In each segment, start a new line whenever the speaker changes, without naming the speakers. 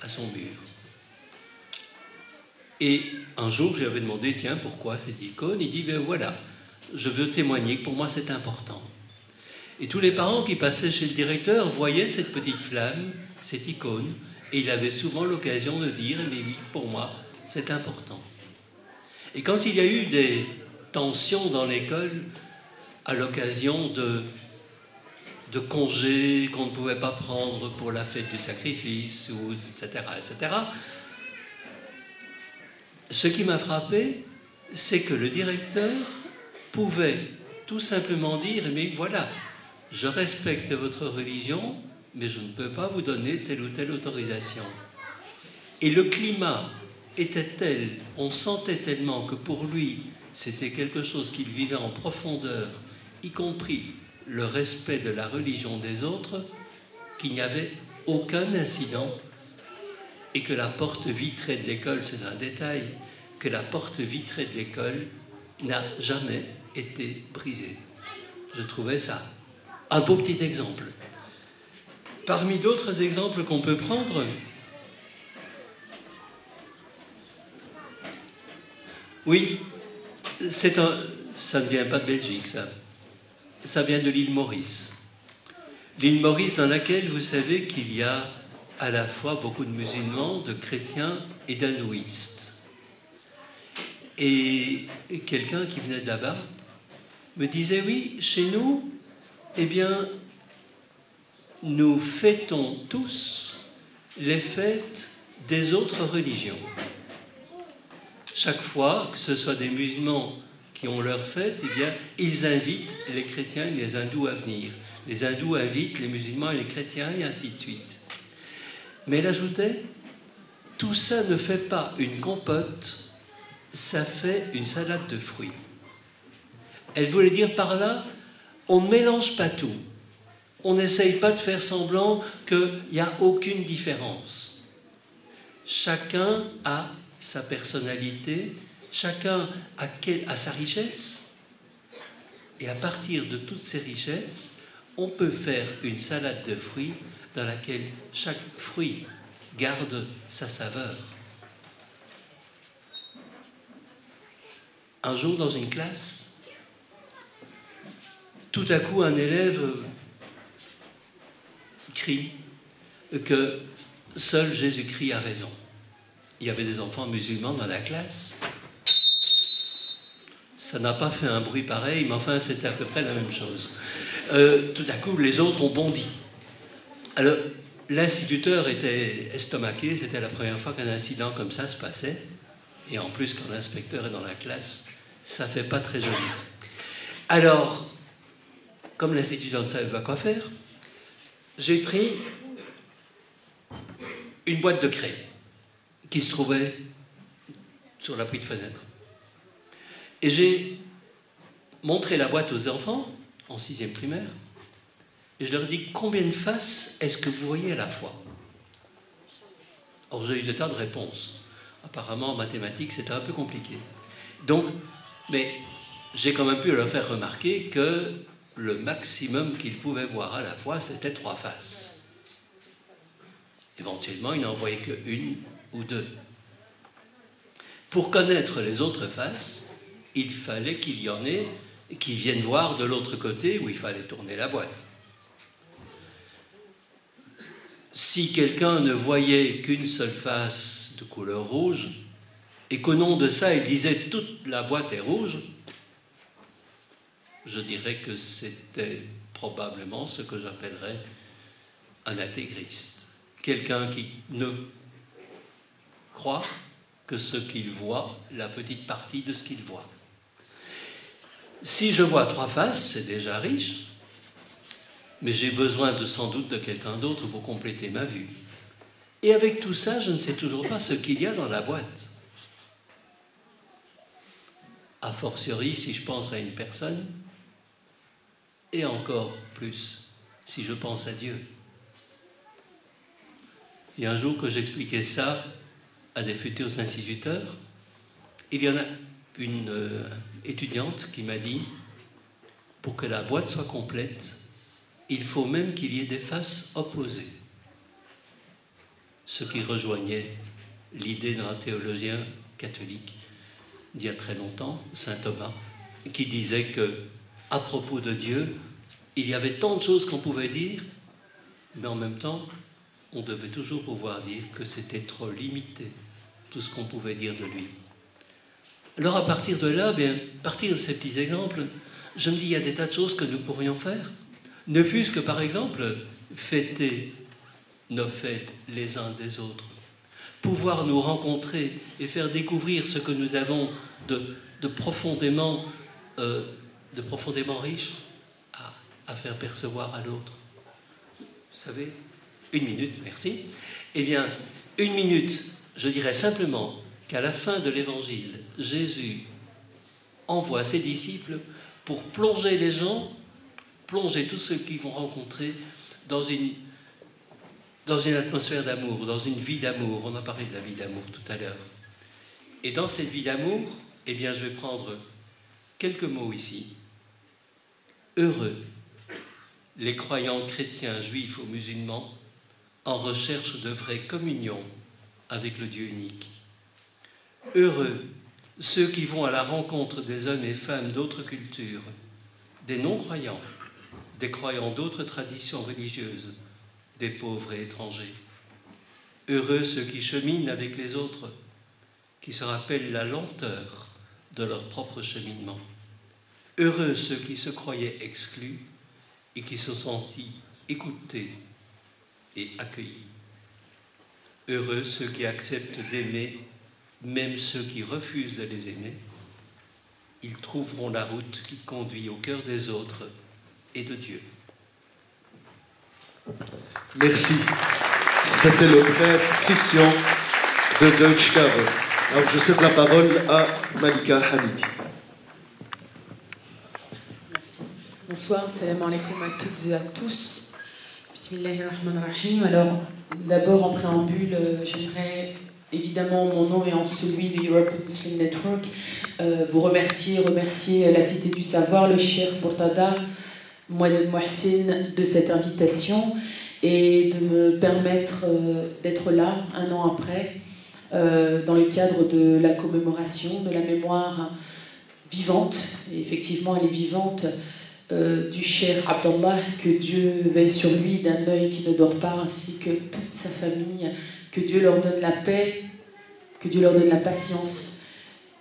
à son mur. Et un jour, je lui avais demandé, tiens, pourquoi cette icône? Il dit, ben voilà, je veux témoigner que pour moi c'est important. Et tous les parents qui passaient chez le directeur voyaient cette petite flamme, cette icône, et il avait souvent l'occasion de dire, mais oui, pour moi, c'est important. Et quand il y a eu des tensions dans l'école, à l'occasion de congés qu'on ne pouvait pas prendre pour la fête du sacrifice, ou etc., etc., ce qui m'a frappé, c'est que le directeur pouvait tout simplement dire, mais voilà, je respecte votre religion, mais je ne peux pas vous donner telle ou telle autorisation. Et le climat était tel, on sentait tellement que pour lui, c'était quelque chose qu'il vivait en profondeur, y compris le respect de la religion des autres, qu'il n'y avait aucun incident et que la porte vitrée de l'école, c'est un détail, que la porte vitrée de l'école n'a jamais été brisée. Je trouvais ça un beau petit exemple. Parmi d'autres exemples qu'on peut prendre, oui, ça ne vient pas de Belgique, ça vient de l'île Maurice. L'île Maurice dans laquelle vous savez qu'il y a à la fois beaucoup de musulmans, de chrétiens et d'hindouistes. Et quelqu'un qui venait de là-bas me disait, oui, chez nous, eh bien, nous fêtons tous les fêtes des autres religions. Chaque fois, que ce soit des musulmans qui ont leur fête, eh bien, ils invitent les chrétiens et les hindous à venir. Les hindous invitent les musulmans et les chrétiens, et ainsi de suite. Mais elle ajoutait, tout ça ne fait pas une compote, ça fait une salade de fruits. Elle voulait dire par là, on ne mélange pas tout. On n'essaye pas de faire semblant qu'il n'y a aucune différence. Chacun a sa personnalité, chacun a sa richesse. Et à partir de toutes ces richesses, on peut faire une salade de fruits dans laquelle chaque fruit garde sa saveur. Un jour, dans une classe, tout à coup, un élève crie que seul Jésus-Christ a raison. Il y avait des enfants musulmans dans la classe. Ça n'a pas fait un bruit pareil, mais enfin, c'était à peu près la même chose. Tout à coup, les autres ont bondi. Alors, l'instituteur était estomaqué, c'était la première fois qu'un incident comme ça se passait. Et en plus, quand l'inspecteur est dans la classe, ça ne fait pas très joli. Alors, comme l'instituteur ne savait pas quoi faire, j'ai pris une boîte de craie qui se trouvait sur l'appui de fenêtre. Et j'ai montré la boîte aux enfants, en 6e primaire, et je leur ai dit, combien de faces est-ce que vous voyez à la fois? Alors j'ai eu des tas de réponses. Apparemment, en mathématiques, c'était un peu compliqué. Donc, mais j'ai quand même pu leur faire remarquer que le maximum qu'ils pouvaient voir à la fois, c'était 3 faces. Éventuellement, ils n'en voyaient qu'une ou 2. Pour connaître les autres faces, il fallait qu'il y en ait qui viennent voir de l'autre côté où il fallait tourner la boîte. Si quelqu'un ne voyait qu'une seule face de couleur rouge et qu'au nom de ça, il disait toute la boîte est rouge, je dirais que c'était probablement ce que j'appellerais un intégriste. Quelqu'un qui ne croit que ce qu'il voit, la petite partie de ce qu'il voit. Si je vois 3 faces, c'est déjà riche, mais j'ai besoin sans doute de quelqu'un d'autre pour compléter ma vue. Et avec tout ça, je ne sais toujours pas ce qu'il y a dans la boîte. A fortiori, si je pense à une personne, et encore plus si je pense à Dieu. Et un jour que j'expliquais ça à des futurs instituteurs, il y en a une étudiante qui m'a dit, pour que la boîte soit complète, il faut même qu'il y ait des faces opposées. ce qui rejoignait l'idée d'un théologien catholique d'il y a très longtemps, saint Thomas, qui disait que, à propos de Dieu, il y avait tant de choses qu'on pouvait dire, mais en même temps, on devait toujours pouvoir dire que c'était trop limité, tout ce qu'on pouvait dire de lui. Alors à partir de là, à partir de ces petits exemples, je me dis, il y a des tas de choses que nous pourrions faire. Ne fût-ce que, par exemple, fêter nos fêtes les uns des autres, pouvoir nous rencontrer et faire découvrir ce que nous avons de profondément riche à faire percevoir à l'autre. Vous savez, 1 minute, merci. Eh bien, 1 minute, je dirais simplement qu'à la fin de l'Évangile, Jésus envoie ses disciples pour plonger les gens, plonger tous ceux qu'ils vont rencontrer dans une atmosphère d'amour, dans une vie d'amour. On a parlé de la vie d'amour tout à l'heure. Et dans cette vie d'amour, eh bien, je vais prendre quelques mots ici. Heureux les croyants chrétiens, juifs ou musulmans, en recherche de vraie communion avec le Dieu unique. Heureux ceux qui vont à la rencontre des hommes et femmes d'autres cultures, des non-croyants, des croyants d'autres traditions religieuses, des pauvres et étrangers. Heureux ceux qui cheminent avec les autres, qui se rappellent la lenteur de leur propre cheminement. Heureux ceux qui se croyaient exclus et qui se sentis écoutés et accueillis. Heureux ceux qui acceptent d'aimer, même ceux qui refusent de les aimer. Ils trouveront la route qui conduit au cœur des autres et de Dieu.
Merci. C'était le prêtre Christian de Deutschkabel. Alors je cède la parole à Malika Hamidi.
Merci. Bonsoir, salam alaikum à toutes et à tous. Bismillahirrahmanirrahim. Alors, d'abord en préambule, j'aimerais évidemment en mon nom et en celui de European Muslim Network vous remercier la Cité du Savoir, le Cheikh Bourtada, Mouaded Mohsin de cette invitation et de me permettre d'être là un an après dans le cadre de la commémoration de la mémoire vivante, et effectivement elle est vivante, du Cheikh Abdallah, que Dieu veille sur lui d'un œil qui ne dort pas, ainsi que toute sa famille, que Dieu leur donne la paix, que Dieu leur donne la patience.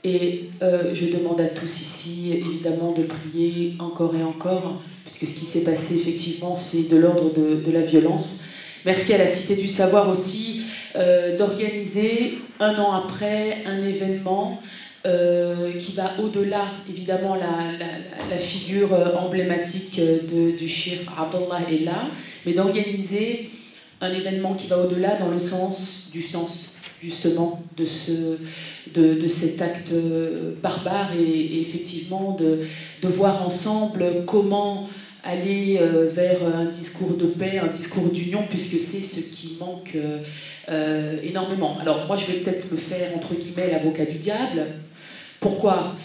Et je demande à tous ici, évidemment, de prier encore et encore, puisque ce qui s'est passé, effectivement, c'est de l'ordre de la violence. Merci à la Cité du Savoir aussi d'organiser, un an après, un événement qui va au-delà, évidemment, la figure emblématique du Cheikh Abdallah est là, mais d'organiser un événement qui va au-delà dans le sens du sens, justement, de cet acte barbare et effectivement de voir ensemble comment aller vers un discours de paix, un discours d'union, puisque c'est ce qui manque énormément. Alors moi je vais peut-être me faire entre guillemets l'avocat du diable. Pourquoi ?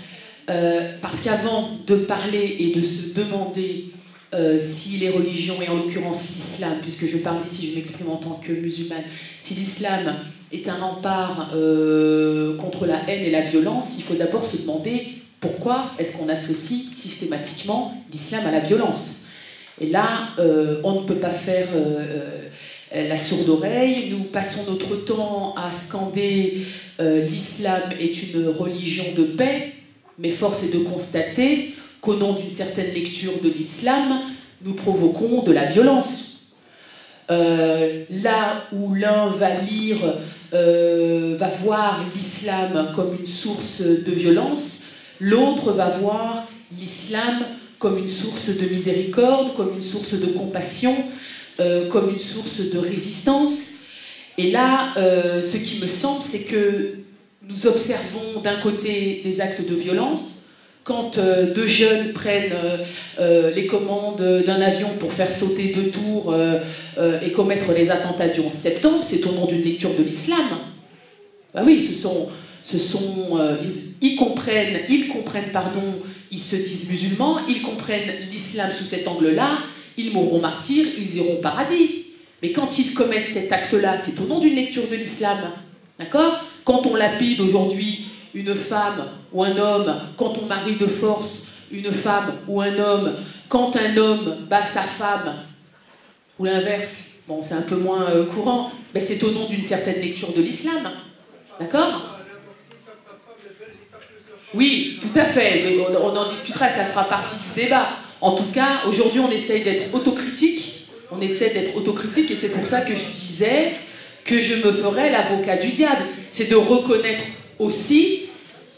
Parce qu'avant de parler et de se demander si les religions, et en l'occurrence l'islam, puisque je parle ici, je m'exprime en tant que musulmane, si l'islam est un rempart contre la haine et la violence, il faut d'abord se demander pourquoi est-ce qu'on associe systématiquement l'islam à la violence. Et là, on ne peut pas faire la sourde oreille. Nous passons notre temps à scander l'islam est une religion de paix, mais force est de constater qu'au nom d'une certaine lecture de l'islam, nous provoquons de la violence. Là où l'un va lire, va voir l'islam comme une source de violence, l'autre va voir l'islam comme une source de miséricorde, comme une source de compassion, comme une source de résistance. Et là, ce qui me semble, c'est que nous observons d'un côté des actes de violence. Quand deux jeunes prennent les commandes d'un avion pour faire sauter 2 tours et commettre les attentats du 11 septembre, c'est au nom d'une lecture de l'islam. Bah oui, ils comprennent, ils se disent musulmans, ils comprennent l'islam sous cet angle-là, ils mourront martyrs, ils iront au paradis. Mais quand ils commettent cet acte-là, c'est au nom d'une lecture de l'islam. D'accord? Quand on lapide aujourd'hui une femme ou un homme, quand on marie de force une femme ou un homme, quand un homme bat sa femme, ou l'inverse, bon, c'est un peu moins courant, mais c'est au nom d'une certaine lecture de l'islam. D'accord? Oui, tout à fait, mais on en discutera, ça fera partie du débat. En tout cas, aujourd'hui, on essaye d'être autocritique. On essaie d'être autocritique et c'est pour ça que je disais que je me ferais l'avocat du diable. C'est de reconnaître aussi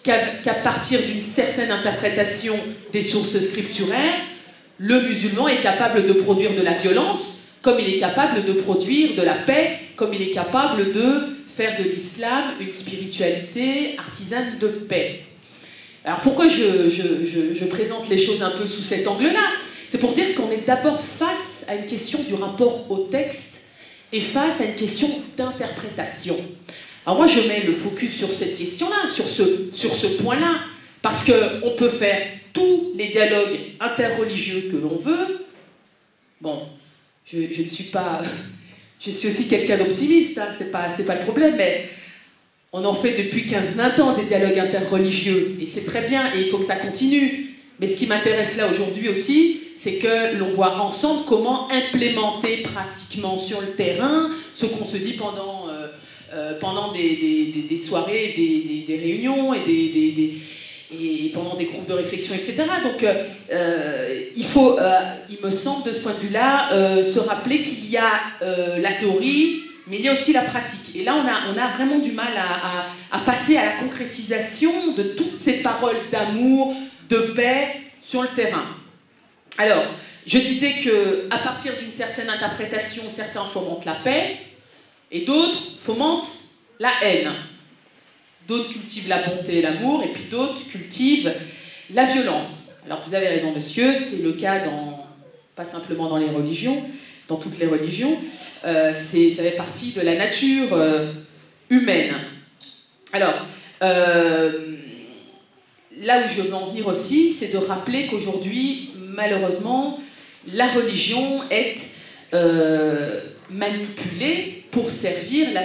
qu'à partir d'une certaine interprétation des sources scripturaires, le musulman est capable de produire de la violence, comme il est capable de produire de la paix, comme il est capable de faire de l'islam une spiritualité artisane de paix. Alors pourquoi je présente les choses un peu sous cet angle-là? C'est pour dire qu'on est d'abord face à une question du rapport au texte et face à une question d'interprétation. Alors moi je mets le focus sur cette question-là, sur ce point-là, parce qu'on peut faire tous les dialogues interreligieux que l'on veut. Bon, je ne suis pas... Je suis aussi quelqu'un d'optimiste, hein, c'est pas le problème, mais on en fait depuis 15-20 ans des dialogues interreligieux, et c'est très bien, et il faut que ça continue. Mais ce qui m'intéresse là aujourd'hui aussi, c'est que l'on voit ensemble comment implémenter pratiquement sur le terrain ce qu'on se dit pendant des soirées, des réunions et pendant des groupes de réflexion, etc. Donc il faut, il me semble de ce point de vue-là, se rappeler qu'il y a la théorie, mais il y a aussi la pratique. Et là, on a vraiment du mal à passer à la concrétisation de toutes ces paroles d'amour, de paix sur le terrain. Alors, je disais qu'à partir d'une certaine interprétation, certains fomentent la paix, et d'autres fomentent la haine. D'autres cultivent la bonté et l'amour, et puis d'autres cultivent la violence. Alors vous avez raison, monsieur, c'est le cas pas simplement dans les religions, dans toutes les religions, ça fait partie de la nature humaine. Alors, là où je veux en venir aussi, c'est de rappeler qu'aujourd'hui, malheureusement, la religion est manipulée pour servir la